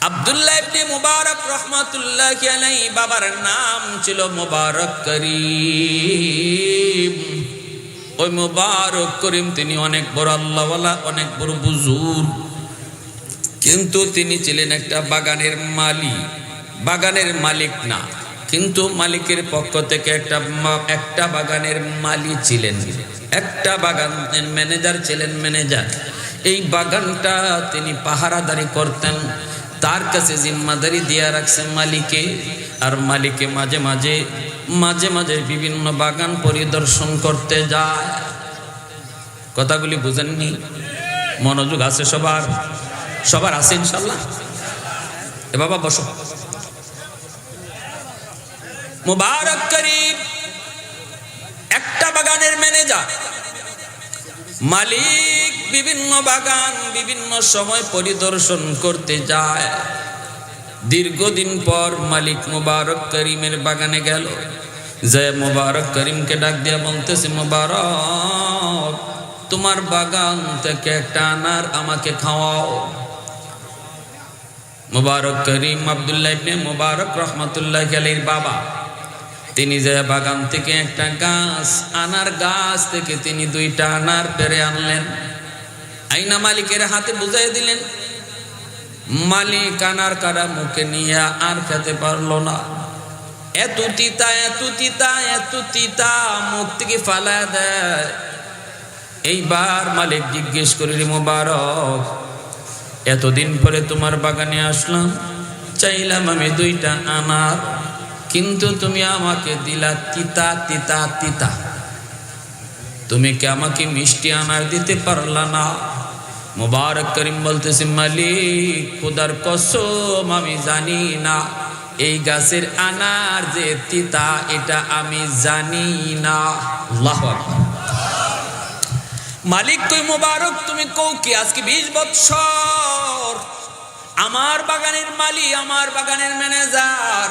আব্দুল্লাহ ইবনে মুবারক রাহমাতুল্লাহি আলাইহি বাবার নাম ছিল মুবারক করিম। ওই মুবারক করিম তিনি অনেক বড় আল্লাহওয়ালা, অনেক বড় বুজুর্গ, কিন্তু তিনি ছিলেন একটা বাগানের মালিক। বাগানের মালিক না, কিন্তু মালিকের পক্ষ থেকে একটা বাগানের মালিক ছিলেন, একটা বাগানের ম্যানেজার ছিলেন, ম্যানেজার। এই বাগানটা তিনি পাহারাদারি করতেন, তার কাছে জিম্মাদারি দিয়ে রাখছেন মালিকে। আর মালিকে মাঝে মাঝে বিভিন্ন বাগান পরিদর্শন করতে যায়। কথাগুলি বুঝেননি? মনোযোগ আছে সবার আছে ইনশাল্লাহ? এ বাবা বসো। মুবারক করিম একটা বাগানের ম্যানেজার। মালিক বিভিন্ন বাগান বিভিন্ন সময় পরিদর্শন করতে যায়। দীর্ঘদিন পর মালিক মুবারক করিমের বাগানে গেল, যে মুবারক করিমকে ডাক দিয়া বলতেছে, মুবারক, তোমার বাগান থেকে একটা আনার আমাকে খাওয়াও। মুবারক করিম আব্দুল্লাহ ইবনে মুবারক রাহমাতুল্লাহি আলাইহির বাবা, তিনি যে বাগান থেকে একটা গাছ, আনার গাছ থেকে তিনি 2টা আনার পেড়ে আনলেন, আইনা মালিকের হাতে বুঝাই দিলেন। মালিক আনার কারা মুখে নিয়ে আর খেতে পারলো না। এত তিতা, এত তিতা, এত তিতা, মুখ থেকে ফালা দেয়। এইবার মালিক জিজ্ঞেস করিল, মুবারক, এতদিন পরে তোমার বাগানে আসলাম, চাইলাম আমি 2টা আনার, কিন্তু তুমি আমাকে দিলা তিতা তিতা তিতা। তুমি কি আমাকে মিষ্টি আনার দিতে পারলা না? মুবারক করিম বলতেছে, মালিক, খোদার কসম আমি জানি না এই গাছের আনার যে তিতা, এটা আমি জানি না। আল্লাহু আকবার। মালিক কই, মুবারক তুমি কও কি? আজকে 20 বছর আমার বাগানের মালিক, আমার বাগানের ম্যানেজার,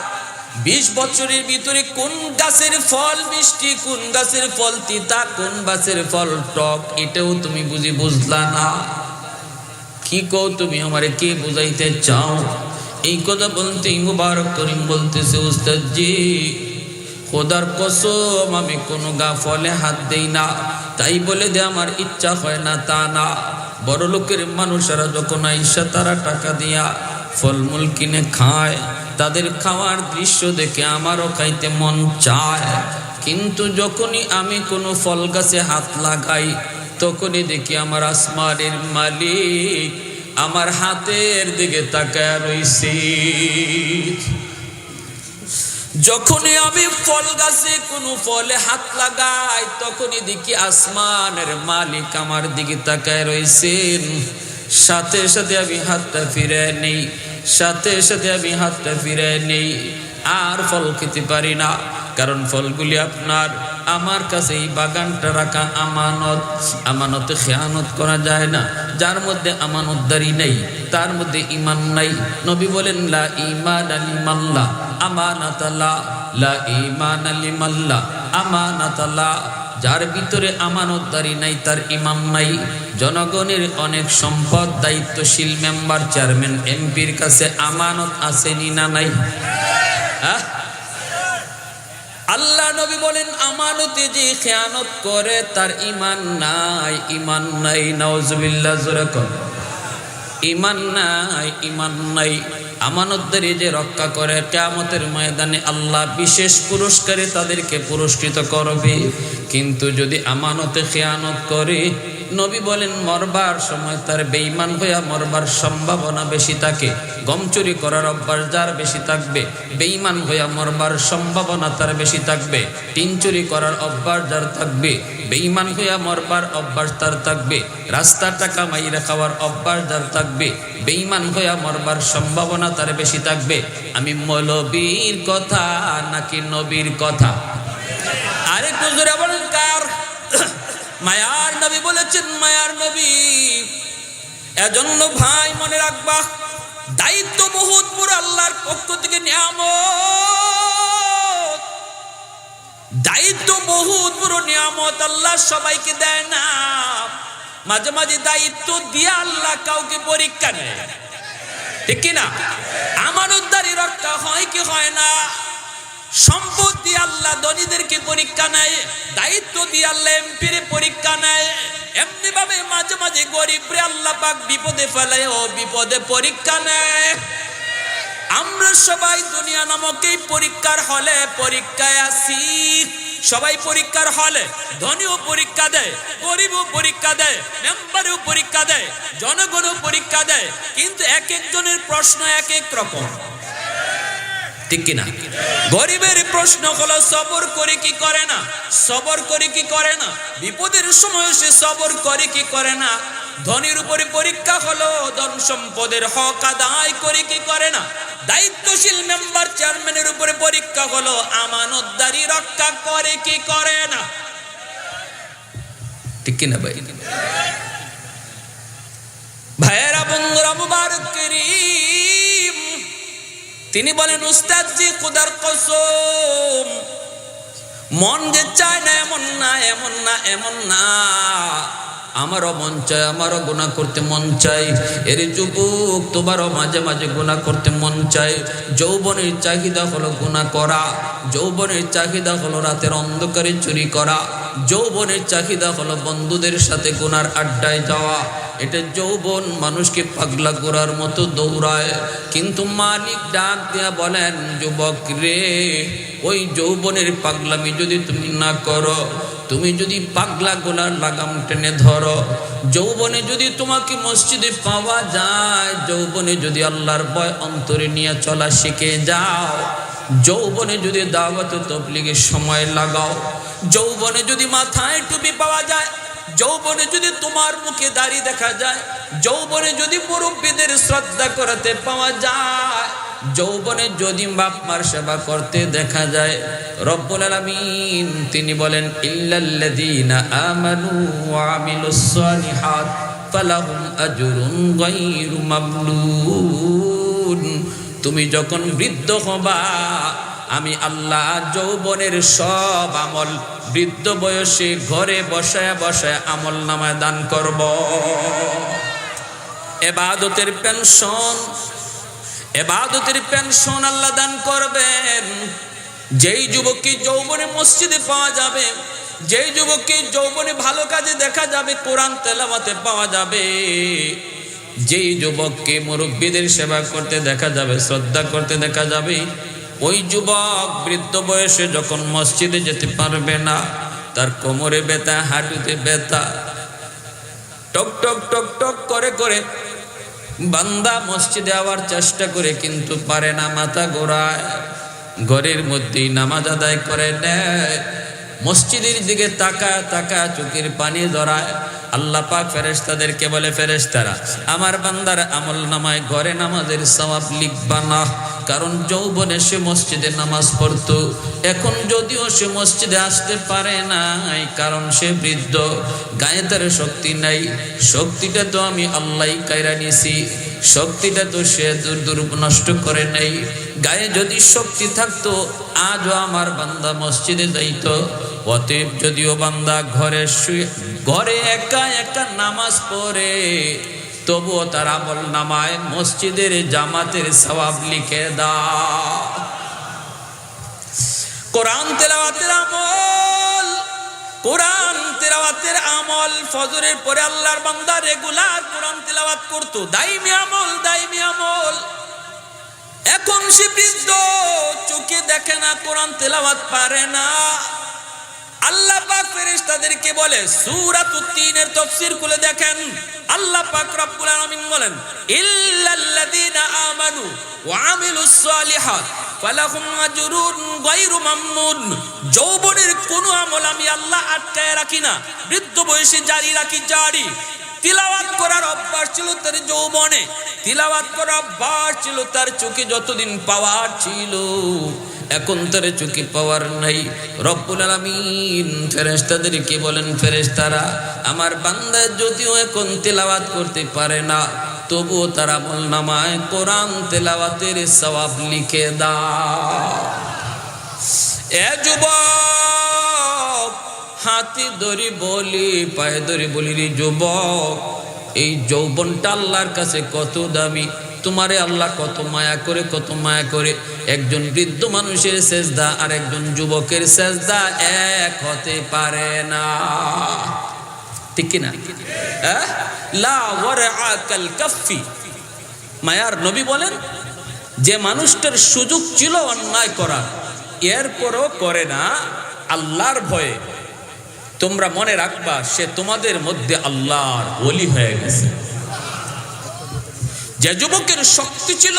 20 বছরের ভিতরে কোন গাছের ফল মিষ্টি, কোন গাছের ফল তিতা, কোন গাছের ফল টক, এটাও তুমি বুঝলা না। কি কও তুমি? আমারে কে বুঝাইতে চাও? এই কথা বলতে মুবারক করিম বলতেছে, উস্তাদ জি, খোদার কসম আমি কোনো ফলে হাত দেই না, তাই বলে দে আমার ইচ্ছা হয় না তা না। বড় লোকের মানুষেরা যখন আইসা তারা টাকা দিয়া ফলমূল কিনে খায়, তাদের খাওয়ার দৃশ্য দেখে আমারও খাইতে মন চায়, কিন্তু যখনই আমি কোনো ফল গাছে হাত লাগাই, তখনই দেখি আমার আসমানের মালিক আমার হাতের দিকে তাকায় রইছে। যখনই আমি ফল গাছে কোনো ফলে হাত লাগাই, তখনই দেখি আসমানের মালিক আমার দিকে তাকায় রইছেন। সাথে সাথে আমি হাতটা ফিরে নেই, সাথে সাথে আমি হাতটা ফিরে নেই, আর ফল খেতে পারি না, কারণ ফলগুলি আপনার। আমার কাছে এই বাগানটা রাখা আমানত, আমানতে খেয়ানত করা যায় না। যার মধ্যে আমানতদারি নেই তার মধ্যে ঈমান নাই। নবী বলেন, লা ঈমান লিমাল্লাহ আমানাতাল্লাহ, লা ঈমান লিমাল্লাহ আমানাতাল্লাহ। যার ভিতরে আমানতদারি নাই তার ঈমান নাই। জনগণের অনেক সম্পদ, দায়িত্বশীল মেম্বার, চেয়ারম্যান, এমপির কাছে আমানত আসেনি না নাই? আল্লাহ নবী বলেন, আমানতে যে খেয়ানত করে তার ঈমান নাই, ঈমান নাই। নাউজুবিল্লাহ, জোরে কর, ঈমান নাই, ঈমান নাই। আমানতদারি যে রক্ষা করে, কিয়ামতের ময়দানে আল্লাহ বিশেষ পুরস্কারে তাদেরকে পুরস্কৃত করবে। কিন্তু যদি আমানতে খেয়ানত করে, নবী বলেন মরবার সময় তার বেঈমান হইয়া মরবার সম্ভাবনা বেশি থাকে। গম চুরি করার অভ্যাস যার বেশি থাকবে, বেঈমান হইয়া মরবার সম্ভাবনা তার বেশি থাকবে। টিন চুরি করার অভ্যাস যার থাকবে, বেঈমান হইয়া মরবার অভ্যাস তার থাকবে। রাস্তার টাকা মাইরা খাওয়ার অভ্যাস যার থাকবে, বেঈমান হইয়া মরবার সম্ভাবনা তার বেশি থাকবে। আমি মৌলবীর কথা নাকি নবীর কথা? আরে হুজুরে বলেন কার? মায়ার নবী বলেছেন, মায়ার নবী। এজন্য ভাই মনে রাখবা, দায়িত্ব বহুত বড়, আল্লাহর পক্ষ থেকে নিয়ামত। দায়িত্ব বহুত বড় নিয়ামত, আল্লাহ সবাইকে দেয় না। মাঝে মাঝে দায়িত্ব দিয়ে আল্লাহ কাউকে পরীক্ষা নেয়। ঠিক কিনা? আমানতদারি রক্ষা হয় কি হয় না? সম্পদ দিয়ে আল্লাহ ধনীদেরকে পরীক্ষা নেয়, দায়িত্ব দিয়ে আল্লাহ এমপির পরীক্ষা নেয়। এমনি ভাবে মাঝে মাঝে গরিবরে আল্লাহ পাক বিপদে ফেলে ও বিপদে পরীক্ষা নেয়। আমরা সবাই দুনিয়া নামক এই পরীক্ষার হলে পরীক্ষায় আছি। সবাই পরীক্ষার হলে, ধনীও পরীক্ষা দেয়, গরিবও পরীক্ষা দেয়, মেম্বারও পরীক্ষা দেয়, জনগণও পরীক্ষা দেয়, কিন্তু এক একজনের প্রশ্ন এক এক রকম, ঠিক কিনা? গরিবের প্রশ্ন হলো সবর করে কি করে না, সবর করে কি করে না, বিপদের সময় সে সবর করে কি করে না। ধনীর উপরে পরীক্ষা হলো ধন সম্পদের হক আদায় করে কি করে না। দায়িত্বশীল মেম্বার চেয়ারম্যানের উপরে পরীক্ষা হলো আমানতদারি রক্ষা করে কি করে না, ঠিক কিনা ভাই? ভাইয়েরা, বন্ধুরা, মুবারক করিম তিনি বলেন, উস্তাদ জি খোদার কসম, মন যে চায় না এমন না, এমন না, এমন না, আমারও মন চায়, আমারও গুনাহ করতে মন চায়। এর যুবক, তোমারও মাঝে মাঝে গুনাহ করতে মন চায়। যৌবনের চাহিদা হলো গুনাহ করা, যৌবনের চাহিদা হলো রাতের অন্ধকারে চুরি করা, যৌবনের চাহিদা হলো বন্ধুদের সাথে গুনার আড্ডায় যাওয়া। এটা যৌবন মানুষকে পাগলা গোরার মতো দৌড়ায়। কিন্তু মালিক ডাক দিয়া বলেন, যুবক রে, ওই যৌবনের পাগলামি যদি তুমি না করো, তুমি যদি পাগলা গোলার লাগাম টেনে ধরো, যৌবনে যদি তোমাকে মসজিদে পাওয়া যায়, যৌবনে যদি আল্লাহর ভয় অন্তরে নিয়ে চলা শিখে যাও, যৌবনে যদি দাওয়াত তাবলীগের সময় লাগাও, যৌবনে যদি মাথায় টুপি পাওয়া যায়, যৌবনে যদি তোমার মুখে দাড়ি দেখা যায়, যৌবনে যদি মুরব্বীদের শ্রদ্ধা করতে পাওয়া যায়, যৌবনে যদি বাপ মার সেবা করতে দেখা যায়, রব্বুল আলামিন তিনি বলেন, ইল্লাল্লাযীনা আমানু ওয়া আমিলুস সালিহাত ফালাহুম আজরুন গায়রু মামনুন। তুমি যখন বৃদ্ধ হবা, আমি আল্লাহ যৌবনের সব আমল বৃদ্ধ বয়সে ঘরে বসায় বসায় আমল নামায় দান করব। ইবাদতের পেনশন, ইবাদতের পেনশন আল্লাহ দান করবেন। যেই যুবককে যৌবনে মসজিদে পাওয়া যাবে, যেই যুবককে যৌবনে ভালো কাজে দেখা যাবে, কোরআন তেলাওয়াতে পাওয়া যাবে, যেই যুবককে মুরব্বীদের সেবা করতে দেখা যাবে, শ্রদ্ধা করতে দেখা যাবে, ওই যুবক বৃদ্ধ বয়সে যখন মসজিদে যেতে পারবে না, তার কোমরে ব্যথা, হাঁটুতে ব্যথা, টক টক টক টক করে করে বান্দা মসজিদে আওয়ার চেষ্টা করে কিন্তু পারে না, মাথা ঘোরায়, ঘরের মধ্যেই নামাজ আদায় করে নেয়, মসজিদের দিকে তাকায় তাকায় চোখের পানি ধরায়। আল্লাহ পাক ফেরেশতাদেরকে বলে, ফেরেশতারা আমার বান্দার আমল নামায় ঘরে নামাজের সওয়াব লিখবা না, কারণ যৌবনে সে মসজিদে নামাজ পড়তো, এখন যদিও সে মসজিদে আসতে পারে নাই, কারণ সে বৃদ্ধ, গায়ে তার শক্তি নাই, শক্তিটা তো আমি আল্লাহই কায়রা নিছি, শক্তিটা তো সে দূর নষ্ট করে নাই। গায়ে যদি শক্তি থাকতো আজও আমার বান্দা মসজিদে যাইতো। অতএব যদিও বান্দা ঘরে একা একা নামাজ পড়ে, তবুও তার আমল নামায় মসজিদের জামাতের সওয়াব লিখে দাও। কোরআন তেলাওয়াতের আমল, কোরআন তেলাওয়াতের আমল, ফজরের পরে আল্লাহর বান্দা রেগুলার কোরআন তেলাওয়াত করতো, দাইমি আমল, দাইমি আমল। এখন সে বৃদ্ধ, চোখে দেখে না, কোরআন তেলাওয়াত পারে না। আল্লাহ পাক ফেরেশতাদেরকে বলে, সূরাতুত তিনের তাফসীর খুলে দেখেন, আল্লাহ পাক রব্বুল আলামিন বলেন, ইল্লাল্লাযীনা আমানু ওয়া আমিলুস সালিহাত ফালাহুম আজরুন গায়রু মামনুন। যৌবনের কোন আমল আমি আল্লাহ আটকায় রাখি না, বৃদ্ধ বয়সে জারি রাখি, জারি। তিলাওয়াত করার অভ্যাস ছিল তার যৌবনে, তিলাওয়াত করার অভ্যাস ছিল তার চোখে যতদিন পাওয়ার ছিল, এখন তার চোখে পাওয়ার নাই। রব্বুল আলামিন ফেরেশতাদেরকে বলেন, ফেরেশতারা আমার বান্দা যদিও এখন তেলাওয়াত করতে পারে না, তবুও তার আমল নামায় কোরআন তেলাওয়াতের সওয়াব লিখে দাও। এ যুবক, হাতে ধরি বলি, পায়ে ধরি বলি, রে যুবক, এই যৌবনটা আল্লাহর কাছে কত দামি, তোমারে আল্লাহ কত মায়া করে, কত মায়া করে। একজন বৃদ্ধ মানুষের সেজদা আর একজন যুবকের সেজদা এক হতে পারে না, ঠিক কিনা? লা ওয়ারআ কাল কাফি। মায়ার নবী বলেন, যে মানুষটার সুযোগ ছিল অন্যায় করার, এরপরও করে না আল্লাহর ভয়ে, তোমরা মনে রাখবা সে তোমাদের মধ্যে আল্লাহর ওলি হয়ে গেছে। যে যুবকের শক্তি ছিল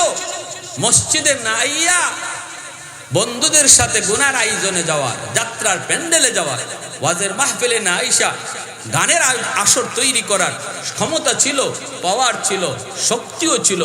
মসজিদে না আইয়া বন্ধুদের সাথে গুনার আয়োজনে যাওয়ার, যাত্রার প্যান্ডেলে যাওয়ার, ওয়াজের মাহফিলে না আইসা গানের আসর তৈরি করার ক্ষমতা ছিল, পাওয়ার ছিল, শক্তিও ছিল,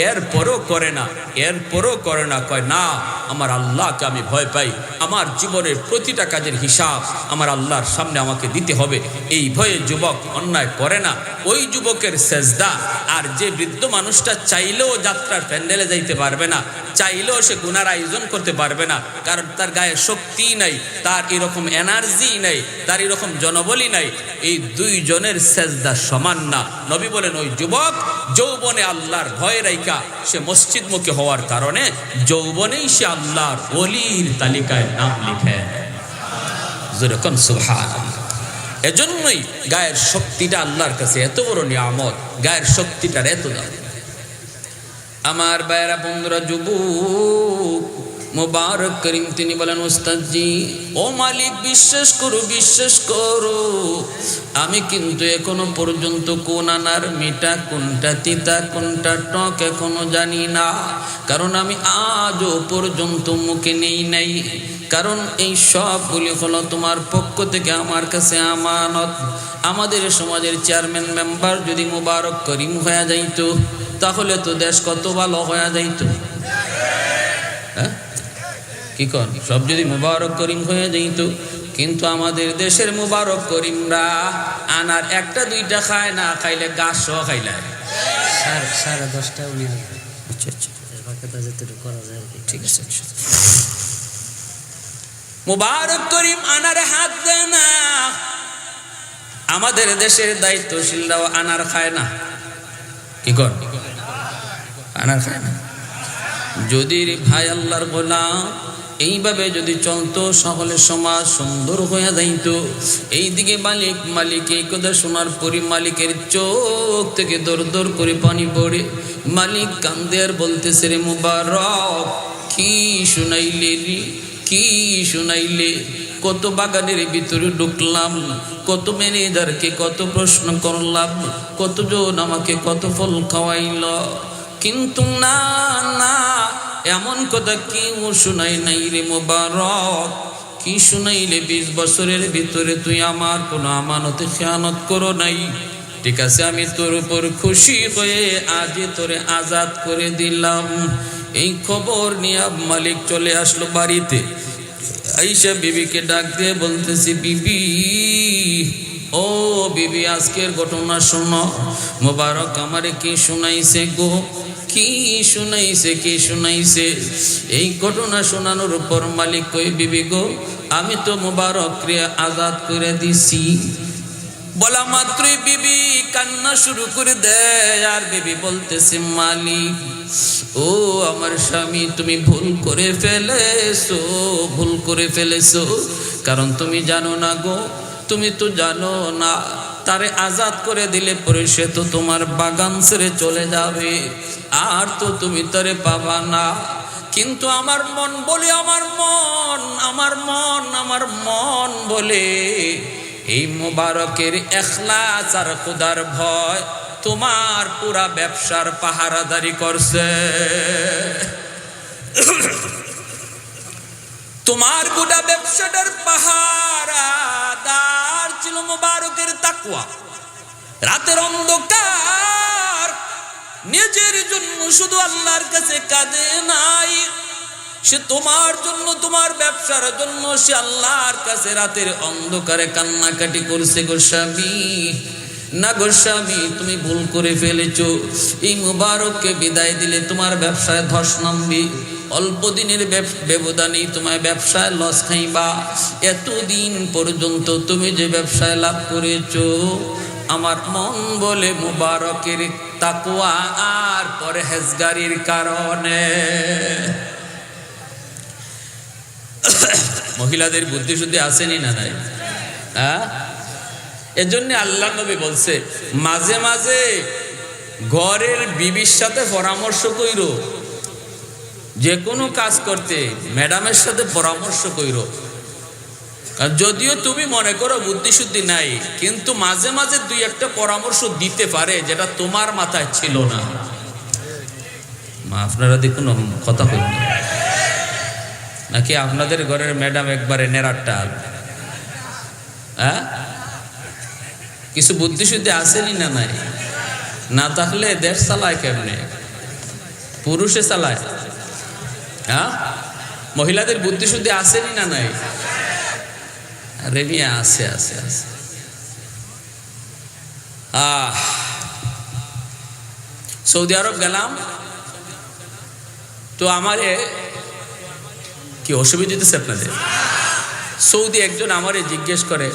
এরপরও করে না, এরপরও করে না। কয় না, আমার আল্লাহকে আমি ভয় পাই, আমার জীবনের প্রতিটা কাজের হিসাব আমার আল্লাহর সামনে আমাকে দিতে হবে, এই ভয়ে যুবক অন্যায় করে না। ওই যুবকের সেজদা আর যে বৃদ্ধ মানুষটা চাইলেও যাত্রার প্যান্ডেলে যাইতে পারবে না, চাইলেও সে গুনার আয়োজন করতে পারবে না, কারণ তার গায়ে শক্তি নাই, তার এরকম এনার্জি নাই, তার এরকম জনবলই নাই। এই দুইজনের সেজদা সমান না। নবী বলেন, ওই যুবক যৌবনে আল্লাহর ভয় রাইকা সে মসজিদমুখী হওয়ার কারণে যৌবনেই সে আল্লাহর ওলির তালিকায় নাম লিখে। যেরকম সুবহানাল্লাহ। এজন্যই গায়ের শক্তিটা আল্লাহর কাছে এত বড় নিয়ামত, গায়ের শক্তিটার এত দাম। আমার ভাইয়েরা, বন্ধুরা, যুবক মুবারক করিম তিনি বলেন, ওস্তাদজি, ও মালিক, বিশ্বাস করো, বিশ্বাস করো, আমি কিন্তু এখনো পর্যন্ত কোন আনার মিঠা, কোনটা তিতা, কোনটা টক এখনো জানি না, কারণ আমি আজও পর্যন্ত মুখে নেই নাই, কারণ এই সবগুলি হলো তোমার পক্ষ থেকে আমার কাছে আমানত। আমাদের সমাজের চেয়ারম্যান মেম্বার যদি মুবারক করিম হয়ে যাইত, তাহলে তো দেশ কত ভালো হয়ে যাইত। হ্যাঁ, কি কর, সব যদি মুবারক করিম হয়ে যাইত, কিন্তু আমাদের দেশের মুবারক করিমরা আনার একটা দুইটা খায় না, খাইলে গাছও খাইলে 10:30 উনি আসবে। আচ্ছা আচ্ছা, করা যায়, ঠিক আছে। মুবারক করিম আনারে হাত দেয় না। আমাদের দেশের দায়িত্বশীলরাও আনার খায় না। কি কর, আনার খায় না। যদি ভাই আল্লাহর গোলাম এইভাবে যদি চলতো, সকলে সমাজ সুন্দর হয়ে যাইত। এইদিকে মালিক এই কথা শোনার পরে মালিকের চোখ থেকে দর দর করে পানি পড়ে। মালিক কান্দে আর বলতেছে, রে মুবারক, কি শুনাইলে রে, কি শুনাইলে? কত বাগানের ভিতরে ঢুকলাম, কত ম্যানেজারকে কত প্রশ্ন করলাম, কতজন আমাকে কত ফল খাওয়াইল, কিন্তু না না, এমন কথা কি শুনাই নাই রে মুবারক। কি শুনাইলে? 20 বছরের ভিতরে তুই আমার কোনো আমানতে খেয়ানত করো নাই। ঠিক আছে, আমি তোর উপর খুশি হয়ে আজ তোরে আজাদ করে দিলাম। এই খবর নিয়ে মালিক চলে আসলো বাড়িতে। আইসা বিবিকে ডাক দিয়ে বলতেছি, বিবি, ও বিবি, আজকের ঘটনা শোনো। মুবারক আমারে কি শুনাইছে গো, কি শুনাইছে, কি শুনাইছে? এই ঘটনা শোনানোর উপর মালিক কই, বিবি গো, আমি তো মুবারক রে আজাদ করে দিছি। বলা মাত্রই বিবি কান্না শুরু করে দেয়। আর বিবি বলতেছে, মালিক, ও আমার স্বামী, তুমি ভুল করে ফেলেছো, ভুল করে ফেলেছো। কারণ তুমি জানো না গো, তুমি তো জানো না, তারে আজাদ করে দিলে পরে সে তো তোমার বাগান ছেড়ে চলে যাবে, আর তো তুমি তারে পাবা না। কিন্তু আমার মন বলে, আমার মন বলে, এই মুবারকের ইখলাস আর খোদার ভয় তোমার পুরা ব্যবসার পাহারাদারি করছে। তোমার গোটা ব্যবসাটার পাহারাদার ছিল মুবারকের তাকওয়া। রাতের অন্ধকার নিজের জন্য শুধু আল্লাহর কাছে কাঁদে নাই, সে তোমার জন্য, তোমার ব্যবসার জন্য সে আল্লাহর কাছে রাতের অন্ধকারে কান্নাকাটি করছে। গোস্বামী না, গোস্বামী, তুমি ভুল করে ফেলেছো। এই মুবারককে বিদায় দিলে তোমার ব্যবসায় ধস নামবে। অল্প দিনের ব্যবধানেই তোমার ব্যবসায় লস খাইবা। এতদিন পর্যন্ত তুমি যে ব্যবসায় লাভ করেছো, আমার মন বলে মুবারকের তাকওয়া আর পরহেজগারির কারণে। মহিলাদের বুদ্ধি শুদ্ধি আসেনি না নাই? এজন্য আল্লাহ নবী বলছে মাঝে মাঝে ঘরের বিবির সাথে পরামর্শ কইরো, যে কোনো কাজ করতে ম্যাডামের সাথে পরামর্শ কইরো। যদিও তুমি মনে করো বুদ্ধি শুদ্ধি নাই, কিন্তু মাঝে মাঝে দুই একটা পরামর্শ দিতে পারে যেটা তোমার মাথায় ছিল না। আপনারা দেখুন কথা কইন নাকি আপনাদের ঘরের ম্যাডাম একবারে নেড়াটা? কিছু বুদ্ধি শুদ্ধি আসেনি না নাই? না থাকলে দেশ চালায় কেমনে? পুরুষে চালায়। মহিলাদের বুদ্ধি শুদ্ধি আসেনি না নাই? আরে মিয়া আছে আছে আছে। সৌদি আরব গেলাম তো আমারে কি অসুবিধা দিতেছে আপনাদের? সৌদি একজন আমারে জিজ্ঞেস করে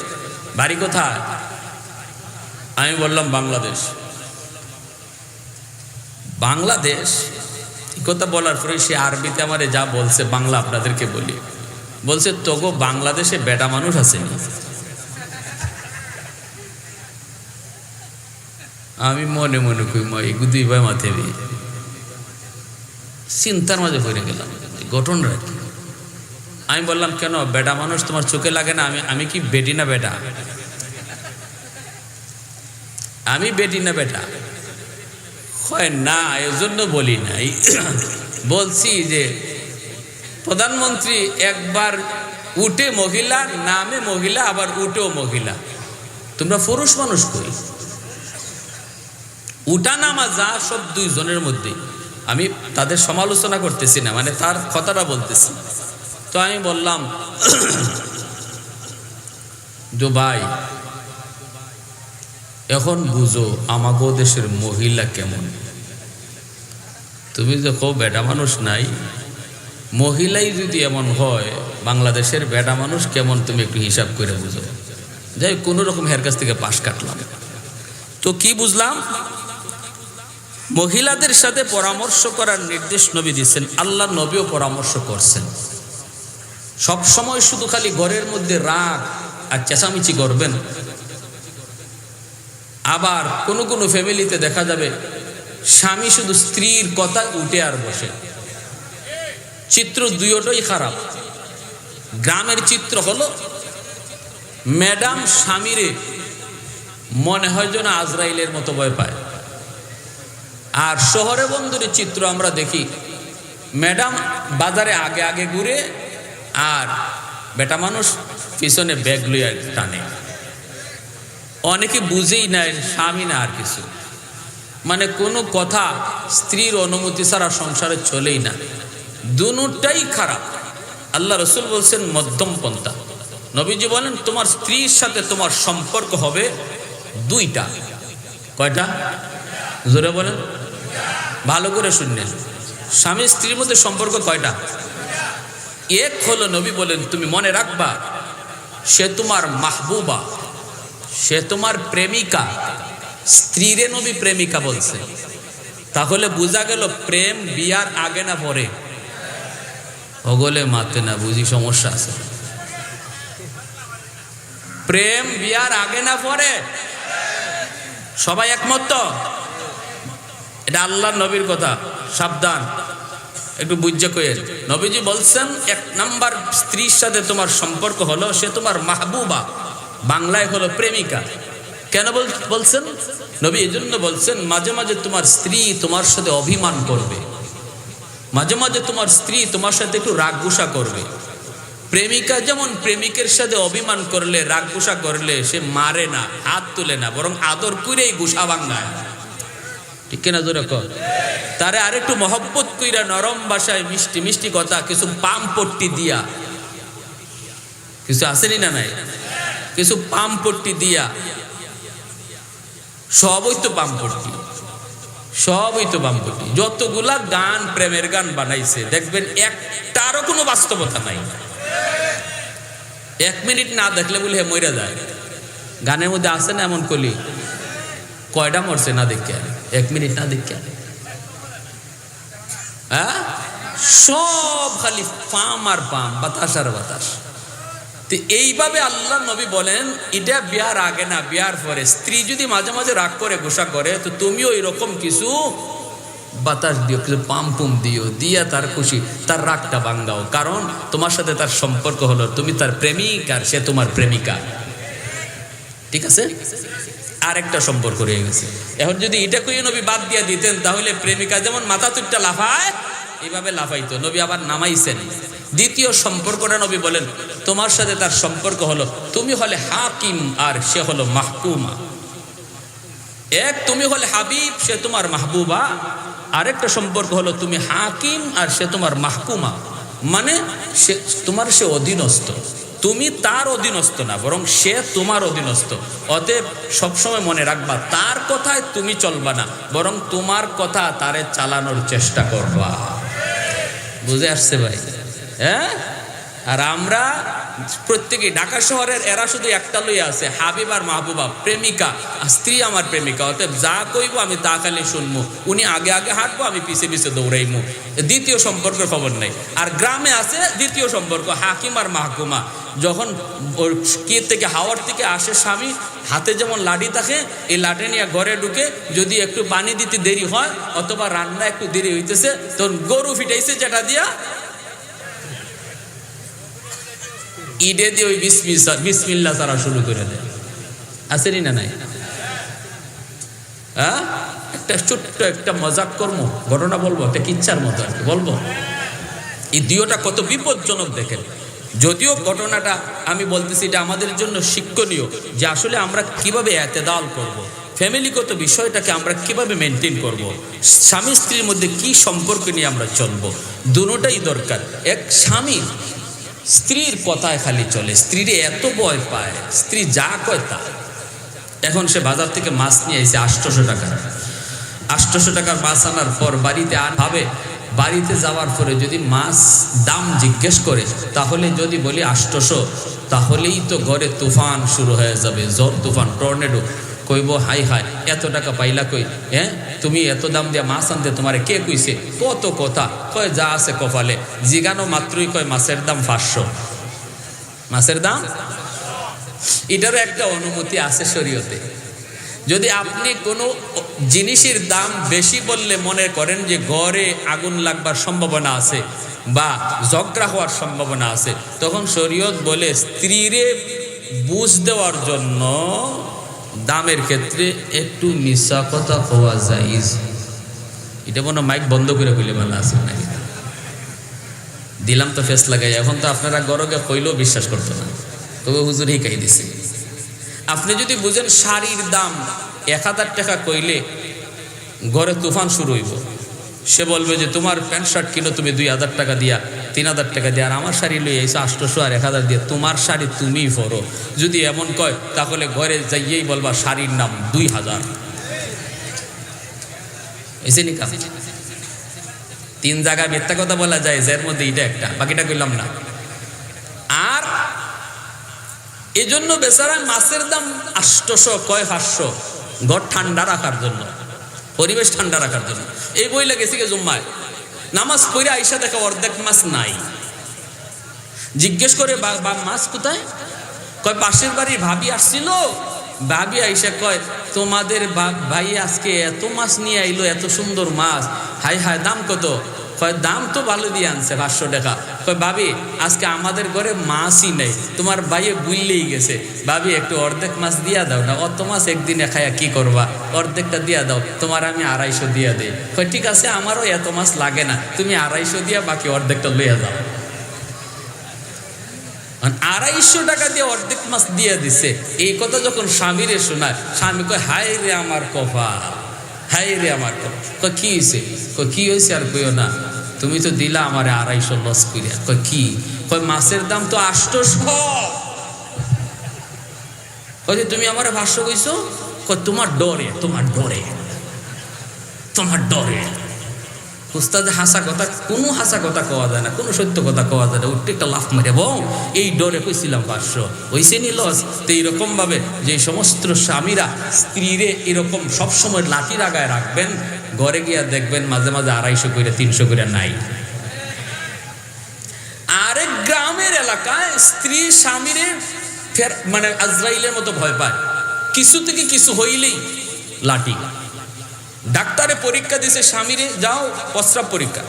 বাড়ি কোথায়? আমি বললাম বাংলাদেশ। বাংলাদেশ কথা বলার পরে সে আরবিতে আমারে যা বলছে বাংলা আপনাদেরকে বলি, বলছে তোগো বাংলাদেশে বেটা মানুষ আসেনি। আমি মনে মনে কই এগুদি ভাই মাথে চিন্তার মাঝে পড়ে গেলাম গঠন রাখি। আমি বললাম কেন বেটা মানুষ তোমার চোখে লাগে না? আমি কি বেটি না বেটা? আমি বেটি না বেটা? হয় না, এজন্য বলি নাই। বলছি যে প্রধানমন্ত্রী একবার উঠে মহিলা, নামে মহিলা, আবার উঠেও মহিলা। তোমরা পুরুষ মানুষ কই? উঠা নামা যা সব দুইজনের মধ্যে। আমি তাদের সমালোচনা করতেছি না, মানে তার কথাটা বলতেছি। তো আমি বললাম যে ভাই এখন বুঝো আমাগো দেশের মহিলা কেমন। তুমি যে কো বেটা মানুষ নাই, মহিলাই যদি এমন হয় বাংলাদেশের বেটা মানুষ কেমন তুমি একটু হিসাব করে বুঝো। যাই কোনো রকম হের কাছ থেকে পাশ কাটলাম। তো কি বুঝলাম? মহিলাদের সাথে পরামর্শ করার নির্দেশ নবী দিচ্ছেন, আল্লাহ নবীও পরামর্শ করছেন। সব সময় শুধু খালি ঘরের মধ্যে রাগ আর চেঁচামেচি করবেন। আবার কোন কোন ফ্যামিলিতে দেখা যাবে স্বামী শুধু স্ত্রীর কথা উঠে আর বসে। চিত্র দুইটাই খারাপ। গ্রামের চিত্র হলো ম্যাডাম স্বামীরে মনে হয় যেন আজরাইলের মতো ভয় পায়। আর শহরে বন্দরের চিত্র আমরা দেখি ম্যাডাম বাজারে আগে আগে ঘুরে আর বেটা মানুষ পিছনে ব্যাগ লইয়া টানে। অনেকে বুঝেই নাই স্বামী না আর কিছু, মানে কোনো কথা স্ত্রীর অনুমতি ছাড়া সংসারে চলেই না। দুটাই খারাপ। আল্লাহ রসুল বলছেন মধ্যম পন্থা। নবীজি বলেন তোমার স্ত্রীর সাথে তোমার সম্পর্ক হবে দুইটা। কয়টা? জোরে বলেন, ভালো করে শুনলেন। স্বামী স্ত্রীর মধ্যে সম্পর্ক কয়টা? এক হলো নবী বলেন তুমি মনে রাখবা সে তোমার মাহবুবা, সে তোমার প্রেমিকা। স্ত্রীরে নবী প্রেমিকা বলছে। তাহলে বোঝা গেল প্রেম বিয়ার আগে না পরে? ওগলে মাতে না, বুঝি সমস্যা আছে। প্রেম বিয়ার আগে না পরে? সবাই একমত তো? এটা আল্লাহ নবীর কথা, সাবধান একটু বুঝে কইেন। নবীজি বলছেন এক নাম্বার স্ত্রীর সাথে তোমার সম্পর্ক হলো সে তোমার মাহবুবা, বাংলায় হলো প্রেমিকা। কেন বলছেন নবী? এই জন্য বলছেন মাঝে মাঝে তোমার স্ত্রী তোমার সাথে অভিমান করবে, মাঝে মাঝে তোমার স্ত্রী তোমার সাথে একটু রাগ গুসা করবে। প্রেমিকা যেমন প্রেমিকের সাথে অভিমান করলে, রাগ গুসা করলে সে মারে না, হাত তুলে না, বরং আদর করেই গুসা ভাঙায়। ঠিক কিনা জোরে কর? তারে আরেকটু মহব্বত কইরা নরম ভাষায় মিষ্টি মিষ্টি কথা, কিছু পাম পট্টি দিয়া, কিছু আসেনি না নাই, কিছু পাম পট্টি দিয়া, সবই তো পাম পট্টি, সবই তো পাম পট্টি। যতগুলা গান প্রেমের গান বানাইছে দেখবেন একটারও কোনো বাস্তবতা নাই। 1 মিনিট না দেখলে বলে মইরা যায়। গানের মধ্যে আছে না এমন কলি? কয়টা মরছে না দেখে, 1 মিনিট না দেখে, হ্যাঁ সব খালি পাম আর পাম, বাতাস আর বাতাস। তো এইভাবে আল্লাহ নবী বলেন এটা বিয়ার আগে না, বিয়ার পরে স্ত্রী যদি মাঝে মাঝে রাগ করে গোসা করে, তো তুমিও এরকম কিছু বাতাস দিও, কিছু পাম পুম দিও, দিয়া তার খুশি, তার রাগটা ভাঙ্গাও। কারণ তোমার সাথে তার সম্পর্ক হলো, তুমি তার প্রেমিক আর সে তোমার প্রেমিকা, ঠিক আছে? আরেকটা সম্পর্ক রয়ে গেছে। এখন যদি এটা কই নবী বাদ দিয়া দিতেন, তাহলে প্রেমিকা যেমন মাথা তুলটা লাফায়, এইভাবে লাফাইতো। নবী আবার নামাইছেন। দ্বিতীয় সম্পর্কটা নবী বলেন তোমার সাথে তার সম্পর্ক হলো, তুমি হলে হাকিম আর সে হলো মাহকুমা। এক, তুমি হলে হাবিব, সে তোমার মাহবুবা। আরেকটা সম্পর্ক হলো তুমি হাকিম আর সে তোমার মাহকুমা, মানে সে তোমার, সে অধীনস্থ, তুমি তার অধীনস্থ না, বরং সে তোমার অধীনস্থ। অতএব সবসময় মনে রাখবা, তার কথায় তুমি চলবা না, বরং তোমার কথা তারে চালানোর চেষ্টা করবা। বুঝে আসছে ভাই? হ্যাঁ। আর আমরা প্রত্যেকে ঢাকা শহরের, এরা শুধু একটা লই আছে, হাবিব আর মাহবুবা, প্রেমিকা আর স্ত্রী আমার প্রেমিকা। অতএব যা কইব আমি তা খালি শুনবো, উনি আগে আগে হাঁটবো, আমি পিছে পিছে দৌড়াইমু। দ্বিতীয় সম্পর্কের খবর নাই। আর গ্রামে আছে দ্বিতীয় সম্পর্ক, হাকিম আর মাহকুমা। যখন কি থেকে হাওয়ার থেকে আসে স্বামী, হাতে যেমন লাঠি থাকে, এই লাঠি নিয়ে ঘরে ঢুকে, যদি একটু পানি দিতে দেরি হয় অথবা রান্না একটু দেরি হইতেছে, তখন গরু ফিটাইছে যেটা দিয়া ইডে দিয়ে ওই বিসমিল্লাহ তারা শুরু করে দেয়। আসেনি না নাই? হ্যাঁ, একটা ছোট্ট একটা মজাক কর্ম ঘটনা বলবো, একটা কিচ্ছার মতো আর কি বলবো। এই দুইটা কত বিপজ্জনক দেখেন। যদিও ঘটনাটা আমি বলতেছি এটা আমাদের জন্য শিক্ষণীয়, যে আসলে আমরা কিভাবে এতেদাল করব, ফ্যামিলিগত বিষয়টাকে আমরা কিভাবে মেনটেন করব, স্বামী স্ত্রীর মধ্যে কি সম্পর্ক নিয়ে আমরা চলবো, দুটোটাই দরকার। এক, স্বামী স্ত্রীর কথায় খালি চলে, স্ত্রীর এত ভয় পায়, স্ত্রী যা কয় তা। এখন সে বাজার থেকে মাছ নিয়ে এসে 800 টাকা, 800 টাকার মাছ আনার পর বাড়িতে ভাবে, বাড়িতে যাওয়ার পরে যদি মাছ দাম জিজ্ঞেস করে, তাহলে যদি বলি 800, তাহলেই তো ঘরে তুফান শুরু হয়ে যাবে, ঝড় তুফান, টর্নেডো। কইব হাই হাই এত টাকা পাইলা কই, হ্যাঁ তুমি এত দাম দিয়া মাছ আনতে তোমারে কে কইছে, কত কথা কয়, যা আছে কপালে। জিগানো মাত্রই কয় মাছের দাম 500, মাছের দাম। এটারও একটা অনুমতি আছে শরীয়তে। যদি আপনি কোনো জিনিসের দাম বেশি বললে মনে করেন যে ঘরে আগুন লাগবার সম্ভাবনা আছে বা ঝগড়া হওয়ার সম্ভাবনা আছে, তখন শরীয়ত বলে স্ত্রীরে বুঝ দেওয়ার জন্য দামের ক্ষেত্রে একটু মিশা কথা হওয়া জায়েজ। এটা কোনো মাইক বন্ধ করে কইলে ভালো আছে নাকি? দিলাম তো ফেস লাগাই। এখন তো আপনারা গরগে কইলেও বিশ্বাস করতো না, তবে হুজুর হিকাই দিছে। আপনি যদি বুঝেন শাড়ির দাম 1000 টাকা কইলে ঘরে তুফান শুরু হইব, সে বলবে যে তোমার প্যান্ট শার্ট কিনো তুমি 2000 টাকা দিয়া, 3000 টাকা দিয়া, আর আমার শাড়ি লই এসে 800 আর 1000 দিয়ে, তোমার শাড়ি তুমিই পরো। যদি এমন কয়, তাহলে ঘরে যাইয়েই বলবা শাড়ির নাম 2000। এসে নি কাজ 3 জায়গায় মিথ্যা কথা বলা যায়, এর মধ্যে এটা একটা, বাকিটা কইলাম না। আর এজন্য বেচারা মাছের দাম 800 কয় 500, ঘর ঠান্ডা রাখার জন্য, পরিবেশ ঠান্ডা রাখার জন্য। এই বইলে গেছি গে জুম্মায়, নামাজ পড়ে আইসা দেখা অর্ধেক মাছ নাই। জিজ্ঞেস করে মাছ কোথায়, কয় পাশের বাড়ির ভাবি আসছিল, ভাবি আইসা কয় তোমাদের ভাই আজকে এত মাছ নিয়ে আইলো, এত সুন্দর মাছ, হাই হাই দাম কত? কয় দাম তো ভালো দিয়ে আনছে 500 টাকা। কয় ভাবি আজকে আমাদের ঘরে মাছই নেই, তোমার ভাইয়ে বুঝলেই গেছে, ভাবি একটু অর্ধেক মাছ দিয়া দাও না, অত মাছ একদিনে খায়া কি করবা, অর্ধেকটা দিয়া দাও, তোমার আমি 250 দিয়া দেই। কয় ঠিক আছে, আমারও এত মাছ লাগে না, তুমি 250 দিয়া বাকি অর্ধেকটা লইয়া দাও। 250 টাকা দিয়ে অর্ধেক মাছ দিয়ে দিছে। এই কথা যখন স্বামীরে শোনায়, স্বামী কয় হায় রে আমার কপাল, হায় রে আমার কপাল। কয় কি হয়েছে? কয় কি হয়েছে আর কইও না, তুমি তো দিলা আমারে 250 লস করিয়া। কয় কি? কয় মাছের দাম তো 800। কয় তুমি আমারে 500 কইছো? কয় তোমার ডরে, তোমার ডরে, তোমার ডরে। উস্তাদে হাসা কথা, কোনো হাসা কথা কওয়া যায় না, কোনো সত্য কথা কওয়া যায় না, উঠতে একটা লাফ মারে বউ এই ডরে কইছিলাম 500 হইছে নি লস। তো এইরকমভাবে যে সমস্ত স্বামীরা স্ত্রীরে এরকম সবসময় লাঠির আগায় রাখবেন, ঘরে গিয়া দেখবেন মাঝে মাঝে 250 করে 300 করে নাই। আরেক গ্রামের এলাকায় স্ত্রী স্বামীরে ফের মানে আজরাইলের মতো ভয় পায়, কিছু থেকে কিছু হইলেই লাঠি। ডাক্তারে পরীক্ষা দিছে স্বামীরে, যাও প্রস্রাব পরীক্ষা,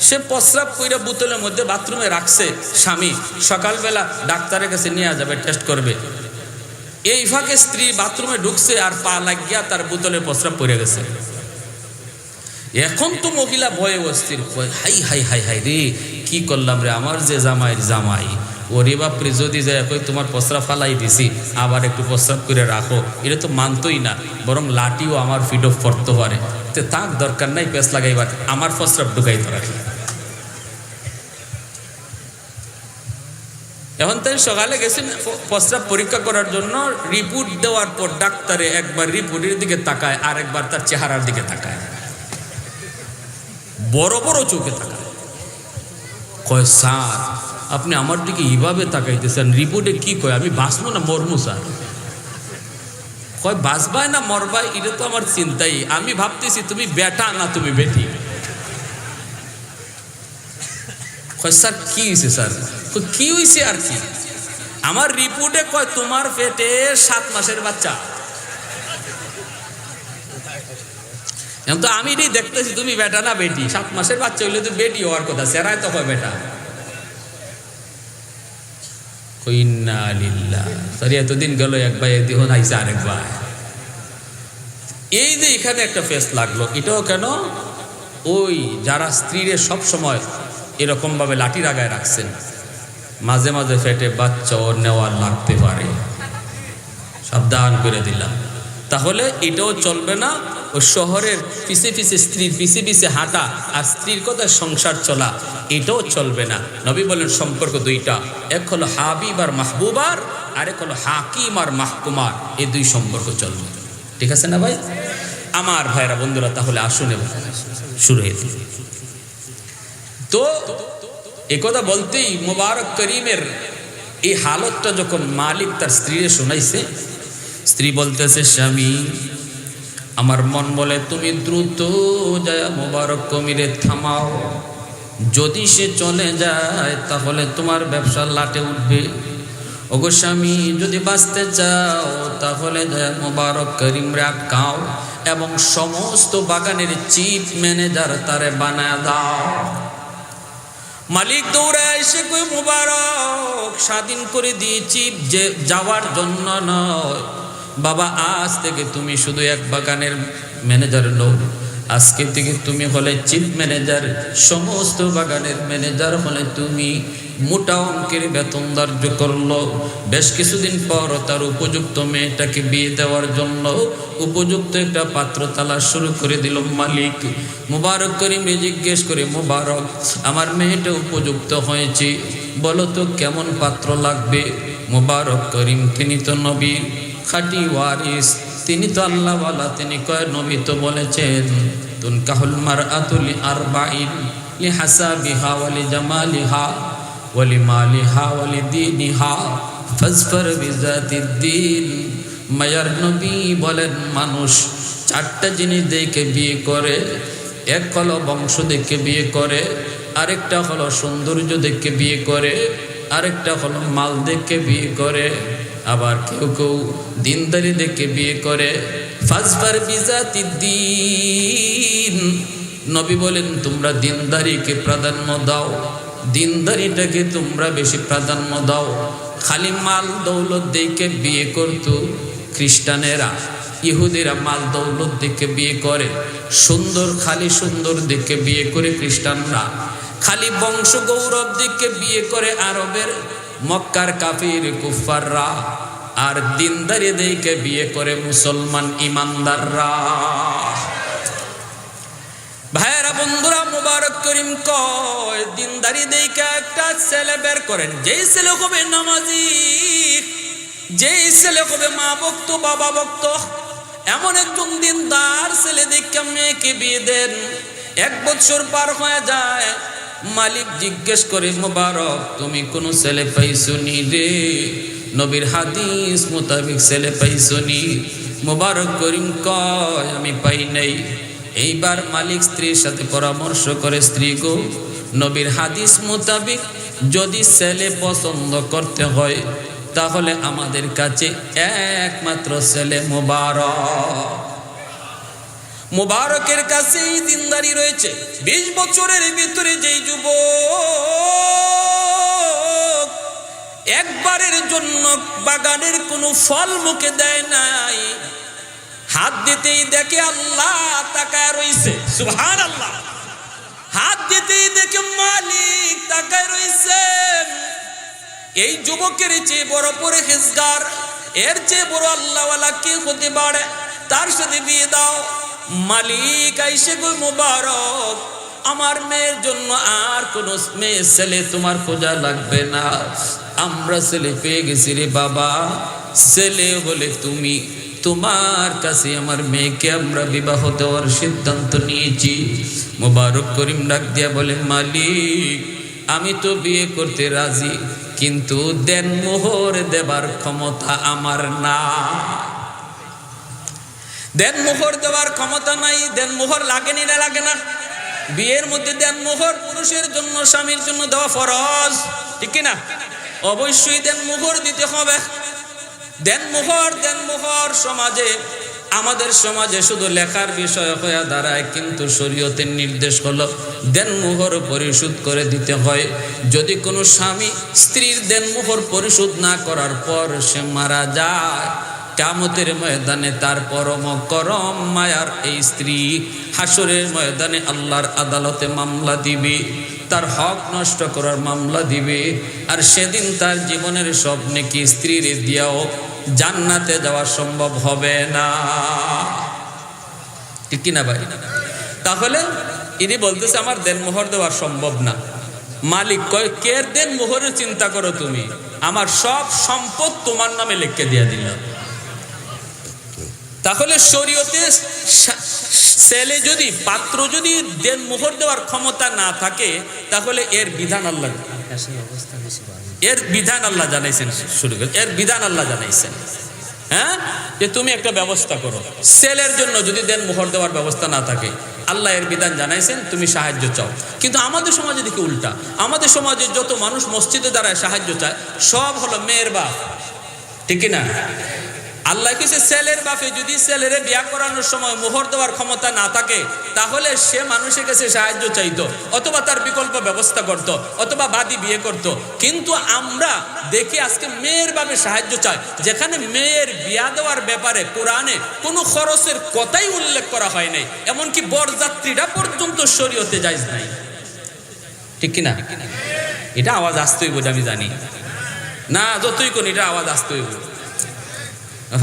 সে প্রস্রাব কইরা বোতলের মধ্যে বাথরুমে রাখছে স্বামী, সকালবেলা ডাক্তারের কাছে নিয়ে যাবে, টেস্ট করবে। এই ফাঁকে স্ত্রী বাথরুমে ঢুকছে আর পা লাগিয়া তার বোতলে প্রস্রাব পড়ে গেছে। এখন তো মহিলা ভয়ে অস্থির, হাই হাই হাই হাই রে কি করলাম রে, আমার যে জামাইয়ের জামাই, ওরে বাপরে যদি যায় কই তোমার প্রস্রাব ফালাই দিছি, আবার একটু প্রস্রাব করে রাখো, এটা তো মানতই না, বরং লাঠিও আমার ফিড অফ করতে পারে, তো তাক দরকার নাই পেস লাগাইবার, আমার প্রস্রাব ঢুকাইতে রাখি। এখন তাই সকালে গেছেন প্রস্রাব পরীক্ষা করার জন্য, রিপোর্ট দেওয়ার পর ডাক্তারে একবার রিপোর্টের দিকে তাকায় আর একবার তার চেহারার দিকে তাকায়, বড় বড় চোখে তাকায়, কয় স্যার আপনি আমার দিকে এইভাবে তাকাইতেছেন, রিপোর্টে কি কয় আমি বাঁচবো না মরমু স্যার? কয় বাঁচবাই না মরবাই এটা তো আমার চিন্তাই, আমি ভাবতেছি তুমি বেটা না তুমি বেটি। কয় স্যার কি হয়েছে স্যার? কি হয়েছে আর কি? আমার রিপোর্টে কয় তোমার পেটে 7 মাসের বাচ্চা। এখন তো আমি দেখতেছি তুমি বেটা না বেটি, 7 মাসের বাচ্চা হইলে তো বেটি হওয়ার কথা, সেরাই তো কয় বেটা। এতদিন গেল এক ভাই, এখন আইসে আরেক ভাই। এই যে এখানে একটা ফেস লাগলো, এটাও কেন? ওই যারা স্ত্রীরে সব সময় এরকম ভাবে লাঠির আগায় রাখছেন, মাঝে মাঝে পেটে বাচ্চাও নেওয়া লাগতে পারে, সাবধান করে দিলাম। তাহলে এটাও চলবে না, ওই শহরের পিছে পিছে স্ত্রীর পিছে পিছে হাঁটা আর স্ত্রীর কথা সংসার চলা, এটাও চলবে না। নবী বলেন সম্পর্ক দুইটা, এক হলো হাবিব আর মাহবুবার, আরেক হলো হাকিম আর মাহকুমার, এই 2 সম্পর্ক চলবে। ঠিক আছে না ভাই? আমার ভাইরা বন্ধুরা, তাহলে আসুন এবার শুরু হয়ে তো একথা বলতেই মুবারক করিমের এই হালতটা যখন মালিক তার স্ত্রীরে শোনাইছে, স্ত্রী বলতেছে স্বামী আমার মন বলে তুমি দ্রুত যায় মুবারক করিমে থামাও, যদি সে চলে যায় তাহলে তোমার ব্যবসা লাটে উঠবে। ওগো স্বামী যদি বাঁচতে চাও তাহলে যায় মুবারক করিমরে আটকাও এবং সমস্ত বাগানের চিফ ম্যানেজার তারে বানায় দাও। মালিক দৌড়ায় এসে কই মুবারক স্বাধীন করে দিয়েছি, যে যাওয়ার জন্য নয় বাবা, আজ থেকে তুমি শুধু এক বাগানের ম্যানেজার নও, আজকে থেকে তুমি হলে চিফ ম্যানেজার, সমস্ত বাগানের ম্যানেজার হলে তুমি। মোটা অঙ্কের বেতন ধার্য করলো। বেশ কিছুদিন পর তার উপযুক্ত মেয়েটাকে বিয়ে দেওয়ার জন্য উপযুক্ত একটা পাত্র তালাশ শুরু করে দিল মালিক। মুবারক করিমকে জিজ্ঞেস করে, মুবারক আমার মেয়েটা উপযুক্ত হয়েছে, বলো তো কেমন পাত্র লাগবে? মুবারক করিম তিনি তো নবীর খাঁটি ওয়ারিস, তিনি তো আল্লাহওয়ালা, তিনি কয় নবী তো বলেছেন তুনকাহুল মারআতু লিআরবাইন লিহাসাবিহা ওয়া লিজামালিহা ওয়া লিমালিহা ওয়া লিদীনিহা ফাজফার বিযাতিদ্দীন। মায়ার নবী বলেন মানুষ 4টা জিনিস দেখে বিয়ে করে, এক হলো বংশ দেখে বিয়ে করে, আরেকটা হলো সৌন্দর্য দেখে বিয়ে করে, আরেকটা হলো মাল দেখে বিয়ে করে, আবার কেউ কেউ দিনদারি দেখে বিয়ে করে। ফাজফার বিযাতিদ্দীন, নবী বলেন তোমরা দিনদারিকে প্রাধান্য দাও, দিনদারিটাকে তোমরা বেশি প্রাধান্য দাও। খালি মাল দৌলত দেখে বিয়ে করতো খ্রিস্টানেরা, ইহুদিরা মাল দৌলত দেখে বিয়ে করে, সুন্দর খালি সুন্দর দেখে বিয়ে করে খ্রিস্টানরা, খালি বংশ গৌরব দেখে বিয়ে করে আরবের মক্কার কাফির কুফাররা, আর দিনদারি দেখে বিয়ে করে মুসলমান ইমানদাররা। ভাইয়েরা বন্ধুরা, মুবারক করিম কয় দিনদারি দেখে একটা ছেলে বের করেন, যেই ছেলে হবে নামাজি, যেই ছেলে হবে মা ভক্ত বাবা ভক্ত, এমন একজন দিনদার ছেলে দেখে মেয়েকে বিয়ে দেন। 1 বছর পার হয়ে যায়, মালিক জিজ্ঞেস করে, মোবারক তুমি কোন ছেলে পাইছো নি রে? নবীর হাদিস মোতাবেক ছেলে পাইছো নি? মোবারক করিম কয়, আমি পাই নাই। এইবার মালিক স্ত্রীর সাথে পরামর্শ করে, স্ত্রী গো, নবীর হাদিস মোতাবেক যদি ছেলে পছন্দ করতে হয় তাহলে আমাদের কাছে একমাত্র ছেলে মোবারক। মোবারকের কাছেই দিনদারি রয়েছে। 20 বছরের ভিতরে যেই যুবক একবারের জন্য বাগানের কোনো ফল মুখে দেয় নাই, হাত দিতেই দেখে আল্লাহ তাকায় রইছে, সুবহানাল্লাহ। হাত দিতেই দেখে মালিক তাকায় রইছেন। এই যুবকের চেয়ে বড় পরহেজগার, এর চেয়ে বড় আল্লাহওয়ালা কে হতে পারে? তার সাথে বিয়ে দাও। মালিক আইসে গো, মোবারক আমার মেয়ের জন্য আর কোন মেয়ে ছেলে তোমার খোঁজা লাগবে না, আমরা ছেলে পেয়ে গেছি রে বাবা। ছেলে হলে তুমি, তোমার কাছে আমার মেয়েকে আমরা বিবাহ দেওয়ার সিদ্ধান্ত নিয়েছি। মোবারক করিম ডাক দিয়া বলে, মালিক আমি তো বিয়ে করতে রাজি, কিন্তু দেনমোহর দেবার ক্ষমতা আমার না। দেনমোহর দেওয়ার ক্ষমতা নাই। দেনমোহর লাগেনি না লাগে না? বিয়ের মধ্যে দেনমোহর পুরুষের জন্য, স্বামীর জন্য দেওয়া ফরজ, ঠিক না? অবশ্যই দেনমোহর দিতে হবে। দেনমোহর সমাজে, আমাদের সমাজে শুধু লেখার বিষয় হয়ে দাঁড়ায়, কিন্তু শরীয়তের নির্দেশ হলো দেনমোহর পরিশোধ করে দিতে হয়। যদি কোনো স্বামী স্ত্রীর দেনমোহর পরিশোধ না করার পর সে মারা যায়, কিয়ামতের ময়দানে তার পরম করম মায়ার এই স্ত্রী হাসরের ময়দানে আল্লাহর আদালতে মামলা দিবে, তার হক নষ্ট করার মামলা দিবে। আর সেদিন তার জীবনের সব নেকি স্ত্রীর দিয়াও জান্নাতে যাওয়া সম্ভব হবে না, ঠিক কিনা ভাই? তাহলে ইনি বলতেছে আমার দেনমোহর দেওয়া সম্ভব না। মালিক কয়, কে দেনমোহরের চিন্তা করো তুমি? আমার সব সম্পদ তোমার নামে লিখে দিয়ে দিলাম। তাহলে শরীয়তে ছেলে যদি, পাত্র যদি দেনমোহর দেওয়ার ক্ষমতা না থাকে, তাহলে এর বিধান আল্লাহ, এর বিধান আল্লাহ জানাইছেন, শুরু করে এর বিধান আল্লাহ জানাইছেন, হ্যাঁ, যে তুমি একটা ব্যবস্থা করো। ছেলের জন্য যদি দেনমোহর দেওয়ার ব্যবস্থা না থাকে, আল্লাহ এর বিধান জানাইছেন, তুমি সাহায্য চাও। কিন্তু আমাদের সমাজে দেখি উল্টা। আমাদের সমাজে যত মানুষ মসজিদে দাঁড়ায় সাহায্য চায়, সব হলো মেয়ের বাপ, ঠিক না? আল্লাহ কিছু ছেলের বাপে যদি ছেলেরে বিয়া করানোর সময় মোহর দেওয়ার ক্ষমতা না থাকে, তাহলে সে মানুষের কাছে সাহায্য চাইতো, অথবা তার বিকল্প ব্যবস্থা করত, অথবা বাদী বিয়ে করত। কিন্তু আমরা দেখি আজকে মেয়ের বাপে সাহায্য চায়, যেখানে মেয়ের বিয়া দেওয়ার ব্যাপারে কোরআনে কোনো খরচের কথাই উল্লেখ করা হয় নাই, এমনকি বরযাত্রীরা পর্যন্ত শরীয়তে জায়েজ নাই, ঠিক কিনা? এটা আওয়াজ আসতে হইব, আমি জানি না, যতই কোন এটা আওয়াজ আসতে হইব।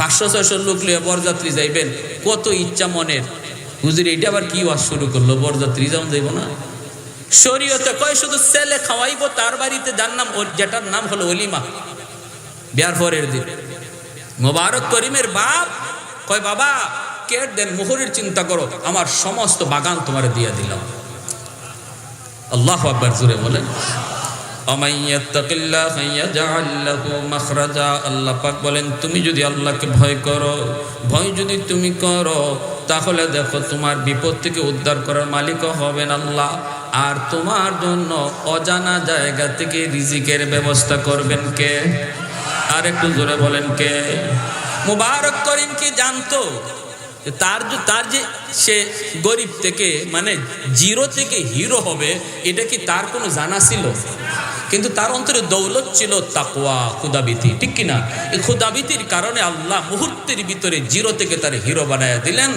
500-600 লোক লিয়ে বরযাত্রী যাইবেন, কত ইচ্ছা মনের, হুজুর এটা আবার কি ওয়াজ শুরু করলো, বরযাত্রী যেমন যাইব না? শরীয়তে কয় শুধু ছেলে খাওয়াইবো তার বাড়িতে, যার নাম, যেটার নাম হলো ওলিমা, বিয়ার পরের দিন। মোবারক করিমের বাপ কয়, বাবা কে দেন মোহরের চিন্তা করো, আমার সমস্ত বাগান তোমার দিয়ে দিলাম। আল্লাহু আকবার, জোরে বলেন। আল্লাহ পাক বলেন, তুমি যদি আল্লাহকে ভয় করো, ভয় যদি তুমি করো, তাহলে দেখো তোমার বিপদ থেকে উদ্ধার করার মালিকও হবেন আল্লাহ, আর তোমার জন্য অজানা জায়গা থেকে রিজিকের ব্যবস্থা করবেন কে? আর একটু জোরে বলেন কে? মুবারক করিম কি জানতো তার যে সে গরিব থেকে, মানে জিরো থেকে হিরো হবে, এটা কি তার কোনো জানা ছিল? কিন্তু তার অন্তরে দৌলত ছিল তাকওয়া, খুদাবিতি, ঠিক কিনা? এই খুদাবিতির কারণে আল্লাহ মুহূর্তের ভিতরে জিরো থেকে তার হিরো বানায় দিলেন,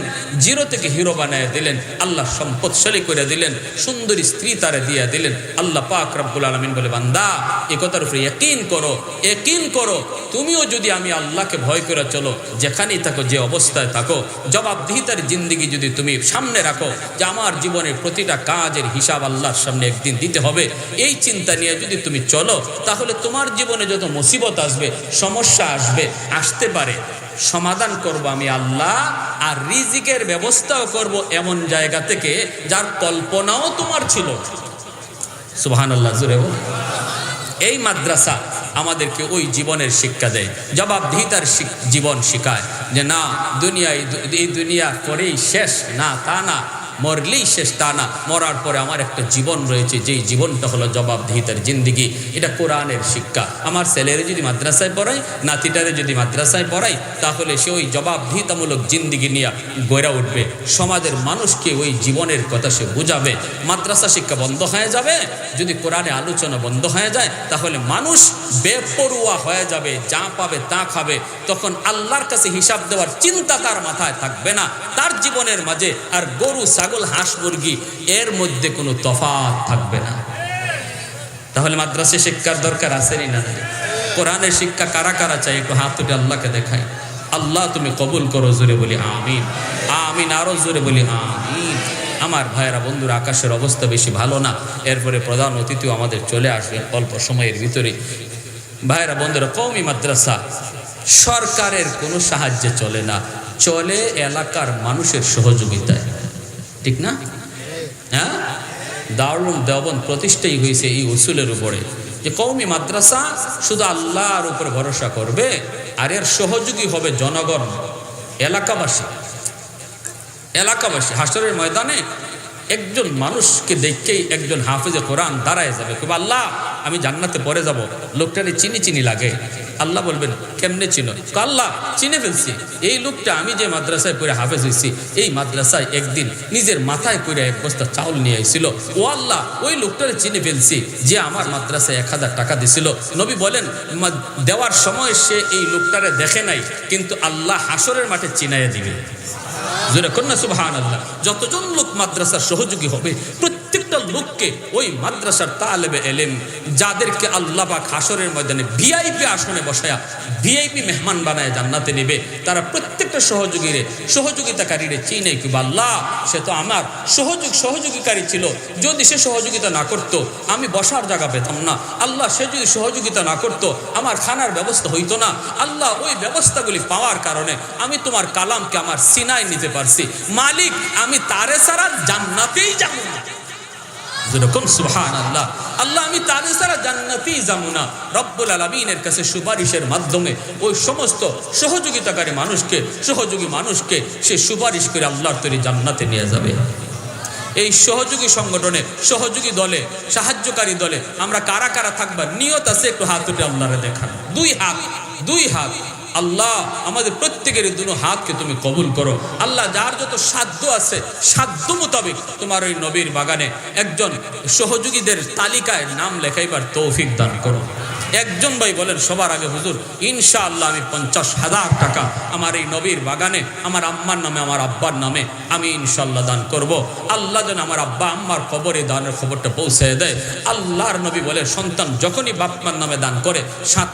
জিরো থেকে হিরো বানায় দিলেন, আল্লাহ সম্পদশালী করে দিলেন, সুন্দরী স্ত্রী তারে দিয়ে দিলেন। আল্লাহ পাক রব্বুল আলামিন বলে, বান্দা এই কথার উপরে ইয়াকিন করো, ইয়াকিন করো, তুমিও যদি আমি আল্লাহকে ভয় করে চলো, যেখানেই থাকো, যে অবস্থায় থাকো, জবাবদিহিতার জিন্দেগি যদি তুমি সামনে রাখো, যে আমার জীবনের প্রতিটা কাজের হিসাব আল্লাহর সামনে একদিন দিতে হবে, এই চিন্তা নিয়ে যদি তুমি চলো, তাহলে তোমার জীবনে যত মুসিবত আসবে, সমস্যা আসবে, আসতে পারে, সমাধান করব আমি আল্লাহ, আর রিজিকের ব্যবস্থাও করব এমন জায়গা থেকে যার কল্পনাও তোমার ছিল। সুবহানাল্লাহ, জোরে বল। এই মাদ্রাসা আমাদেরকে ওই জীবনের শিক্ষা দেয়, জবাবদিহিতার জীবন শিখায় যে না দুনিয়ায়, এই দুনিয়ার পরেই শেষ, না তা না, মরলেই শেষ তা না, মরার পরে আমার একটা জীবন রয়েছে, যেই জীবনটা হলো জবাবদিহিতার জিন্দিগি। এটা কোরআনের শিক্ষা। আমার ছেলেরে যদি মাদ্রাসায় পড়াই, নাতিটারে যদি মাদ্রাসায় পড়াই, তাহলে সে ওই জবাবদিহিতামূলক জিন্দিগি নিয়ে গড়ে উঠবে, সমাজের মানুষকে ওই জীবনের কথা সে বুঝাবে। মাদ্রাসা শিক্ষা বন্ধ হয়ে যাবে, যদি কোরআনে আলোচনা বন্ধ হয়ে যায়, তাহলে মানুষ বেপরোয়া হয়ে যাবে, যা পাবে তা খাবে। তখন আল্লাহর কাছে হিসাব দেওয়ার চিন্তা তার মাথায় থাকবে না, তার জীবনের মাঝে আর গরু, ছাগল, হাঁস, মুরগি এর মধ্যে কোনো তফাৎ থাকবে না। তাহলে মাদ্রাসা শিক্ষার দরকার আছে না? কোরআনের শিক্ষা কারা কারা চাই? একটু হাত উঠে আল্লাহকে দেখাই। আল্লাহ তুমি কবুল করো, জোরে বলি আমিন। আমিন, আরো জোরে বলি আমিন। আমার ভাইয়েরা, বন্ধুরা, আকাশের অবস্থা বেশি ভালো না, এরপরে প্রধান অতিথিও আমাদের চলে আসবেন অল্প সময়ের ভিতরে। ভাইয়েরা, বন্ধুরা, কওমি মাদ্রাসা সরকারের কোনো সাহায্যে চলে না, চলে এলাকার মানুষের সহযোগিতায়, ঠিক না? হ্যাঁ, দারুল দেওবন্দ প্রতিষ্ঠাই হয়েছে এই উসুলের উপরে যে কওমি মাদ্রাসা শুধু আল্লাহর উপর ভরসা করবে, আর এর সহযোগী হবে জনগণ, এলাকাবাসী। হাসরের ময়দানে একজন মানুষকে দেখেই একজন হাফেজে কোরআন দাঁড়ায় যাবে, খুব আল্লাহ আমি জান্নাতে পরে যাব, লোকটারে চিনি লাগে। আল্লাহ বলবেন কেমনে চিনো? আল্লাহ চিনে ফেলছি, এই লোকটা আমি যে মাদ্রাসায় পড়ে হাফেজ হয়েছি, এই মাদ্রাসায় একদিন নিজের মাথায় করে এক বস্তা চাউল নিয়ে আইছিল। ও আল্লাহ, ওই লোকটারে চিনে ফেলছি যে আমার মাদ্রাসায় 1000 টাকা দিছিল। নবী বলেন দেওয়ার সময় সে এই লোকটারে দেখে নাই, কিন্তু আল্লাহ হাসরের মাঠে চিনাইয়া দিবে। জোরে কন্যা সুবহানাল্লাহ। যতজন লোক মাদ্রাসার সহযোগী হবে, প্রত্যেকটা লোককে ওই মাদ্রাসার তালেবে এলেম, যাদেরকে আল্লাহ পাক হাসরের ময়দানে ভিআইপি আসনে বসায়া ভিআইপি মেহমান বানায় জান্নাতে নেবে, তারা প্রত্যেকটা সহযোগিতাকারীরে চিনে কি আল্লাহ সে তো আমার সহযোগীকারী ছিল, যদি সে সহযোগিতা না করতো আমি বসার জায়গা পেতাম না। আল্লাহ সে যদি সহযোগিতা না করতো আমার খানার ব্যবস্থা হইতো না। আল্লাহ ওই ব্যবস্থাগুলি পাওয়ার কারণে আমি তোমার কালামকে আমার সিনায় নিতে পারছি। মালিক, আমি তারে ছাড়া জান্নাতেই যাব না। যেরকম সুবহানাল্লাহ, আল্লাহ আমি তাদের ছাড়া জান্নাতেই যাব না। রব্বুল আলামিনের কাছে সুপারিশের মাধ্যমে ওই সমস্ত সহযোগী মানুষকে সে সুপারিশ করে আল্লাহর তৈরি জান্নাতে নিয়ে যাবে। এই সহযোগী সংগঠনে, সহযোগী দলে, সাহায্যকারী দলে আমরা কারা কারা থাকবা? নিয়ত আছে? একটু হাত উঠে আল্লাহরে দেখান। দুই হাত। আল্লাহ আমাদের প্রত্যেকের দুনো হাতকে তুমি কবুল করো। আল্লাহ যার যত সাধ্য আছে, সাধ্য মোতাবেক তোমার ওই নবীর বাগানে একজন সহযোগীদের তালিকায় নাম লেখাইবার তৌফিক দান করো। একজন ভাই বলেন সবার আগে, হুজুর ইনশাআল্লাহ আমি 50,000 টাকা আমার এই নবীর বাগানে আমার আম্মার নামে, আমার আব্বার নামে আমি ইনশাআল্লাহ দান করব। আল্লাহ যেন আমার আব্বা আম্মার কবরে দানের খবরটা পৌঁছে দেয়। আল্লাহর নবী বলে সন্তান যখনই বাপ মার নামে দান করে, সাথে